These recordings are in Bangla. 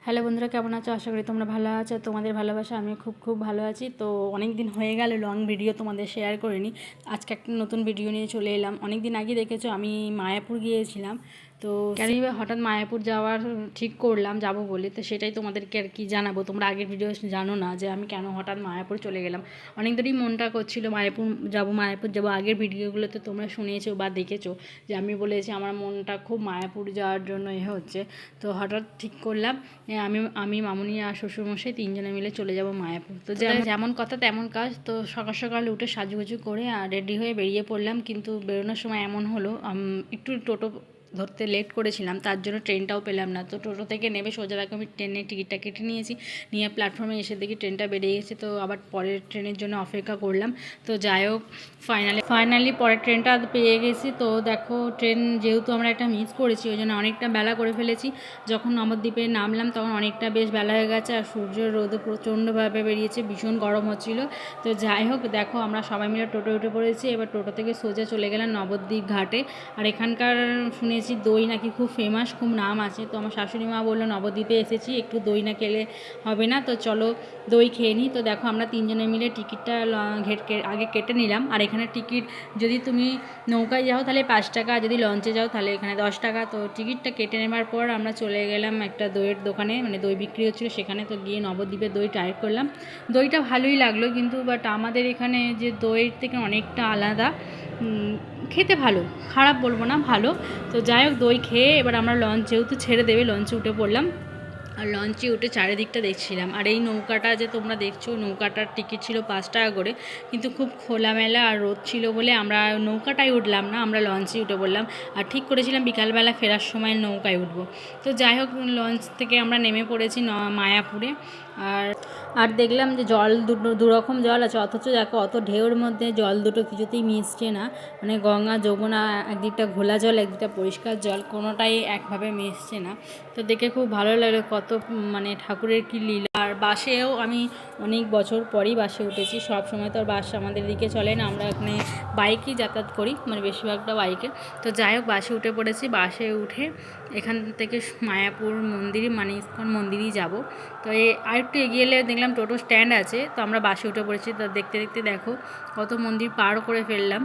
হ্যালো বন্ধুরা, কেমন আছো? আশা করি তোমরা ভালো আছো। তোমাদের ভালোবাসা আমি খুব ভালো আছি। তো অনেক দিন হয়ে গেল লং ভিডিও তোমাদের শেয়ার করিনি। আজকে একটা নতুন ভিডিও নিয়ে চলে এলাম। অনেক দিন আগে দেখেছো আমি মায়াপুর গিয়েছিলাম। তো কেনই হঠাৎ মায়াপুর যাওয়ার ঠিক করলাম যাবো বলে, তো সেটাই তোমাদেরকে আর কি জানাবো। তোমরা আগের ভিডিও জানো না যে আমি কেন হঠাৎ মায়াপুর চলে গেলাম। অনেক দিনই মনটা করছিল মায়াপুর যাবো। আগের ভিডিওগুলোতে তোমরা শুনেছো বা দেখেছো যে আমি বলেছি আমার মনটা খুব মায়াপুর যাওয়ার জন্য হচ্ছে। তো হঠাৎ ঠিক করলাম আমি আমি মামুনি আর শ্বশুরমশাই তিনজনে মিলে চলে যাব মায়াপুর। তো যেমন কথা তেমন কাজ। তো সকাল সকাল উঠে সাজুগুজু করে আর রেডি হয়ে বেরিয়ে পড়লাম। কিন্তু বেরোনোর সময় এমন হলো একটু টোটো ধরতে লেট করেছিলাম, তার জন্য ট্রেনটাও পেলাম না। তো টোটো থেকে নেমে সোজা দেখো আমি ট্রেনের টিকিটটা কেটে নিয়েছি। নিয়ে প্ল্যাটফর্মে এসে দেখি ট্রেনটা বেরিয়ে গেছে। তো আবার পরের ট্রেনের জন্য অপেক্ষা করলাম। তো যাই হোক ফাইনালি পরের ট্রেনটা পেয়ে গেছি। তো দেখো ট্রেন যেহেতু আমরা একটা মিস করেছি ওই জন্য অনেকটা বেলা করে ফেলেছি। যখন নবদ্বীপে নামলাম তখন অনেকটা বেশ বেলা হয়ে গেছে আর সূর্যের রোদও প্রচণ্ডভাবে বেরিয়েছে, ভীষণ গরম হচ্ছিল। তো যাই হোক দেখো আমরা সবাই মিলে টোটো উঠে পড়েছি। এবার টোটো থেকে সোজা চলে গেলাম নবদ্বীপ ঘাটে। আর এখানকার শুনেছি দই নাকি খুব ফেমাস, খুব নাম আছে। তো আমার শাশুড়ি মা বললো নবদ্বীপে এসেছি, একটু দই না খেলে হবে না, তো চলো দই খেয়ে নিই। তো দেখো আমরা তিনজনে মিলে টিকিটটা আগে কেটে নিলাম। আর এখানে টিকিট যদি তুমি নৌকায় যাও তাহলে 5 টাকা, যদি লঞ্চে যাও তাহলে এখানে 10 টাকা। তো টিকিটটা কেটে নেবার পর আমরা চলে গেলাম একটা দইয়ের দোকানে, মানে দই বিক্রি হচ্ছিলো সেখানে। তো গিয়ে নবদ্বীপের দই ট্রাই করলাম। দইটা ভালোই লাগলো, কিন্তু বাট আমাদের এখানে যে দইয়ের থেকে অনেকটা আলাদা। খেতে ভালো, খারাপ বলবো না, ভালো। তো যাই হোক দই খেয়ে এবার আমরা লঞ্চ যেহেতু ছেড়ে দেবে লঞ্চে উঠে পড়লাম। আর লঞ্চে উঠে চারিদিকটা দেখছিলাম। আর এই নৌকাটা যে তোমরা দেখছো, নৌকাটার টিকিট ছিল 5 টাকা করে, কিন্তু খুব খোলামেলা আর রোদ ছিল বলে আমরা নৌকাটায় উঠলাম না, আমরা লঞ্চে উঠে পড়লাম। আর ঠিক করেছিলাম বিকালবেলা ফেরার সময় নৌকায় উঠবো। তো যাই হোক লঞ্চ থেকে আমরা নেমে পড়েছি মায়াপুরে। আর আর দেখলাম যে জল দুরকম জল আছে, অথচ দেখো অত ঢেউর মধ্যে জল দুটো কিছুতেই মিশছে না। মানে গঙ্গা যমুনা একদিকটা ঘোলা জল, একদিকটা পরিষ্কার জল, কোনোটাই একভাবে মিশছে না। তো দেখে খুব ভালো লাগলো, কত মানে ঠাকুরের কি লীলা। আর বাসেও আমি অনেক বছর পরই বাসে উঠেছি। সব সময় তো আর বাস আমাদের দিকে চলে না, আমরা এখানে বাইকেই যাতায়াত করি, মানে বেশিরভাগটা বাইকে। তো যাই হোক বাসে উঠে পড়েছি। বাসে উঠে এখান থেকে মায়াপুর মন্দির, মানে ইস্কন মন্দিরই যাব। তো আরেকটু এগিয়ে এলে দেখলাম টোটো স্ট্যান্ড আছে। তো আমরা বাসে উঠে পড়েছি। তো দেখতে দেখতে দেখো কত মন্দির পার করে ফেললাম।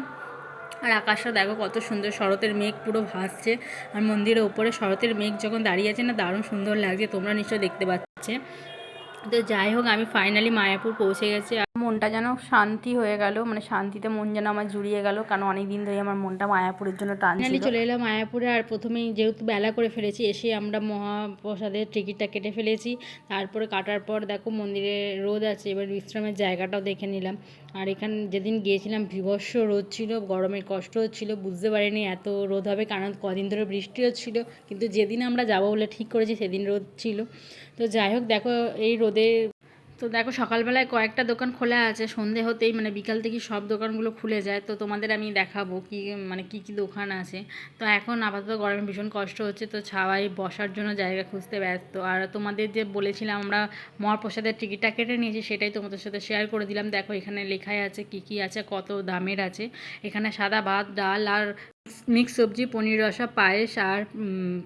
আর আকাশটা দেখো কত সুন্দর, শরতের মেঘ পুরো ভাসছে। আর মন্দিরের ওপরে শরতের মেঘ যখন দাঁড়িয়ে আছে না, দারুণ সুন্দর লাগছে, তোমরা নিশ্চয় দেখতে পাচ্ছে। তো যাই হোক আমি ফাইনালি মায়াপুর পৌঁছে গেছি। আর মনটা যেন শান্তি হয়ে গেল, মানে শান্তিতে মন যেন আমার জুড়িয়ে গেল, কারণ অনেক দিন ধরে আমার মনটা মায়াপুরের জন্য টানছিল। চলে এলাম মায়াপুরে। আর প্রথমেই যেহেতু বেলা করে ফেলেছি, এসে আমরা মহাপ্রসাদের টিকিটটা কেটে ফেলেছি। তারপরে কাটার পর দেখো মন্দিরে রোদ আছে, এবার বিশ্রামের জায়গাটাও দেখে নিলাম। আর এখানে যেদিন গিয়েছিলাম বিভৎস রোদ ছিল, গরমের কষ্ট হচ্ছিল, বুঝতে পারিনি এত রোদ হবে, কারণ কদিন ধরে বৃষ্টি হচ্ছিল। কিন্তু যেদিন আমরা যাবো বলে ঠিক করেছি সেদিন রোদ ছিল। তো যাই হোক দেখো এই রোদে, তো দেখো সকালবেলায় কয়েকটা দোকান খোলা আছে, সন্ধে হতেই মানে বিকাল থেকে সব দোকানগুলো খুলে যায়। তো তোমাদের আমি দেখাবো মানে কি দোকান আছে। তো এখন আপাতত গরমে ভীষণ কষ্ট হচ্ছে, তো ছাওয়ায় বসার জন্য জায়গা খুঁজতে ব্যস্ত। আর তোমাদের যে বলেছিলাম আমরা মহাপ্রসাদের টিকিটটা কেটে নিয়েছি, সেটাই তোমাদের সাথে শেয়ার করে দিলাম। দেখো এখানে লেখাই আছে কি আছে, কত দামের আছে। এখানে সাদা ভাত, ডাল আর মিক্স সবজি, পনির রসা, পায়েস আর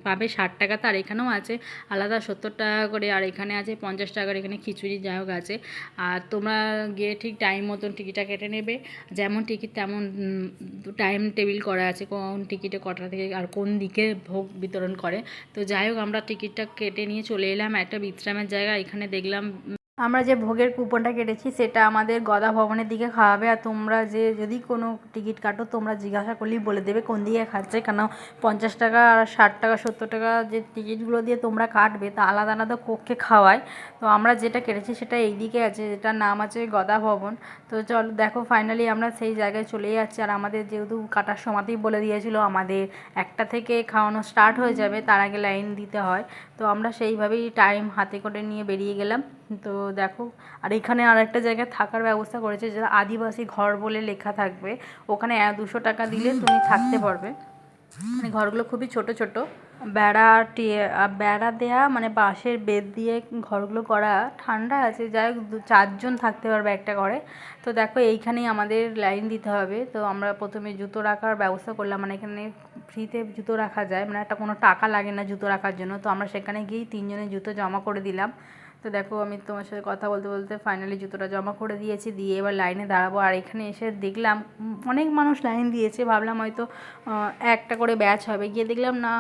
পাবে 60 টাকাতে। আর এখানেও আছে আলাদা 70 টাকা করে। আর এখানে আছে 50 টাকার, এখানে খিচুড়ি যাই হোক আছে। আর তোমরা গিয়ে ঠিক টাইম মতন টিকিটটা কেটে নেবে। যেমন টিকিট তেমন টাইম টেবিল করা আছে, কোন টিকিটে কটা থেকে আর কোন দিকে ভোগ বিতরণ করে। তো যাই হোক আমরা টিকিটটা কেটে নিয়ে চলে এলাম একটা বিশ্রামের জায়গা। এখানে দেখলাম আমরা যে ভোগের কুপনটা কেটেছি সেটা আমাদের গদা ভবনের দিকে খাওয়াবে। আর তোমরা যদি কোনো টিকিট কাটো তোমরা জিজ্ঞাসা করলেই বলে দেবে কোন দিকে খাচ্ছে, কেন 50 টাকা আর 60 টাকা 70 টাকা যে টিকিটগুলো দিয়ে তোমরা কাটবে তা আলাদা আলাদা কক্ষে খাওয়ায়। তো আমরা যেটা কেটেছি সেটা এই দিকে আছে, যেটার নাম আছে গদা ভবন। তো চলো দেখো ফাইনালি আমরা সেই জায়গায় চলে যাচ্ছি। আর আমাদের যেহেতু কাটার সময়তেই বলে দিয়েছিল আমাদের 1টা থেকে খাওয়ানো স্টার্ট হয়ে যাবে, তার আগে লাইন দিতে হয়। তো আমরা সেইভাবেই টাইম হাতে করে নিয়ে বেরিয়ে গেলাম। তো দেখো আর এখানে আর একটা জায়গায় থাকার ব্যবস্থা করেছে, যেটা আদিবাসী ঘর বলে লেখা থাকবে। ওখানে 200 টাকা দিলে তুমি থাকতে পারবে। মানে ঘরগুলো খুবই ছোট ছোট। বেড়া দেয়া, মানে বাঁশের বেত দিয়ে ঘরগুলো করা। ঠান্ডা আছে, যাই হোক 4জন থাকতে পারবে একটা ঘরে। তো দেখো এইখানেই আমাদের লাইন দিতে হবে। তো আমরা প্রথমে জুতো রাখার ব্যবস্থা করলাম, মানে এখানে ফ্রিতে জুতো রাখা যায়, মানে একটা কোনো টাকা লাগে না জুতো রাখার জন্য। তো আমরা সেখানে গিয়েই 3জনের জুতো জমা করে দিলাম। তো দেখো আমি তোমার সাথে কথা বলতে বলতে ফাইনালি জুতোটা জমা করে দিয়েছি, দিয়ে এবার লাইনে দাঁড়াবো। আর এখানে এসে দেখলাম অনেক মানুষ লাইন দিয়েছে, ভাবলাম হয়তো একটা করে ব্যাচ হবে, গিয়ে দেখলাম না,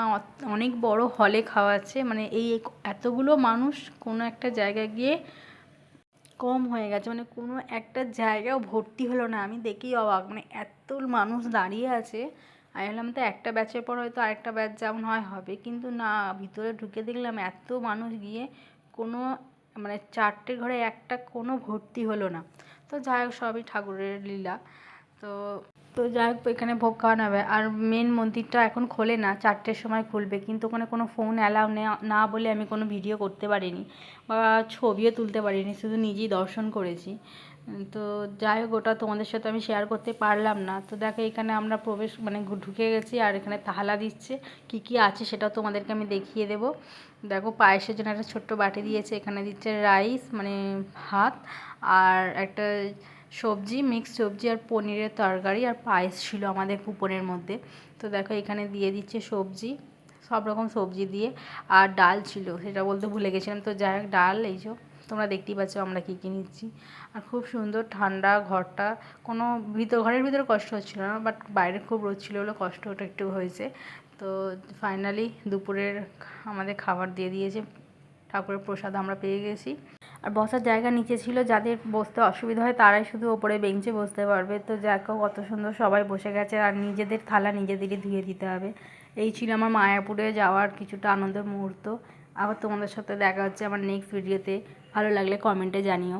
অনেক বড় হলে খাওয়াচ্ছে। মানে এই এতগুলো মানুষ কোনো একটা জায়গায় গিয়ে কম হয়ে গেছে, মানে কোনো একটা জায়গাও ভর্তি হলো না। আমি দেখেই অবাক, মানে এত মানুষ দাঁড়িয়ে আছে। আমি ভাবলাম তো একটা ব্যাচের পর হয়তো আরেকটা ব্যাচ যেমন হয় হবে, কিন্তু না, ভিতরে ঢুকে দেখলাম এত মানুষ গিয়ে কোনো, মানে 4টে ঘরে একটা কোনো ভর্তি হলো না। তো যাই হোক, সবই ঠাকুরের লীলা। তো তো যাই হোক, এখানে ভোগ খাওয়ানো হবে। আর মেন মন্দিরটা এখন খোলে না, 4টের সময় খুলবে, কিন্তু ওখানে কোনো ফোন অ্যালাউ না বলে আমি কোনো ভিডিও করতে পারিনি বা ছবিও তুলতে পারিনি, শুধু নিজেই দর্শন করেছি। তো যাই হোক, ওটা তোমাদের সাথে আমি শেয়ার করতে পারলাম না। তো দেখো এখানে আমরা প্রবেশ, মানে ঢুকে গেছি, আর এখানে তাহালা দিচ্ছে, কি কি আছে সেটাও তোমাদেরকে আমি দেখিয়ে দেবো। দেখো পায়েসের জন্য একটা ছোট্ট বাটি দিয়েছে, এখানে দিচ্ছে রাইস, মানে ভাত, আর একটা সবজি, মিক্সড সবজি, আর পনিরের তরকারি, আর পায়েস ছিল আমাদের কুপনের মধ্যে। তো দেখো এখানে দিয়ে দিচ্ছে সবজি, সব রকম সবজি দিয়ে, আর ডাল ছিল, সেটা বলতে ভুলে গেছিলাম। তো যাই হোক, ডাল এইসব তোমরা দেখতেই পাচ্ছ আমরা কী কী নিচ্ছি। আর খুব সুন্দর ঠান্ডা ঘরটা, কোনো ঘরের ভিতরে কষ্ট হচ্ছিল না, বাট বাইরে খুব রোদ ছিল বলে কষ্টটা একটু হয়েছে। তো ফাইনালি দুপুরের আমাদের খাবার দিয়ে দিয়েছে, ঠাকুরের প্রসাদ আমরা পেয়ে গেছি। আর বসার জায়গা নিচে ছিল, যাদের বসতে অসুবিধা হয় তারাই শুধু ওপরে বেঞ্চে বসতে পারবে। তো যাকে কত সুন্দর সবাই বসে গেছে, আর নিজেদের থালা নিজেদেরই ধুয়ে দিতে হবে। এই ছিল আমার মায়াপুরে যাওয়ার কিছুটা আনন্দের মুহূর্ত। আবার তোমাদের সাথে দেখা হচ্ছে আমার নেক্সট ভিডিওতে। ভালো লাগলে কমেন্টে জানিও।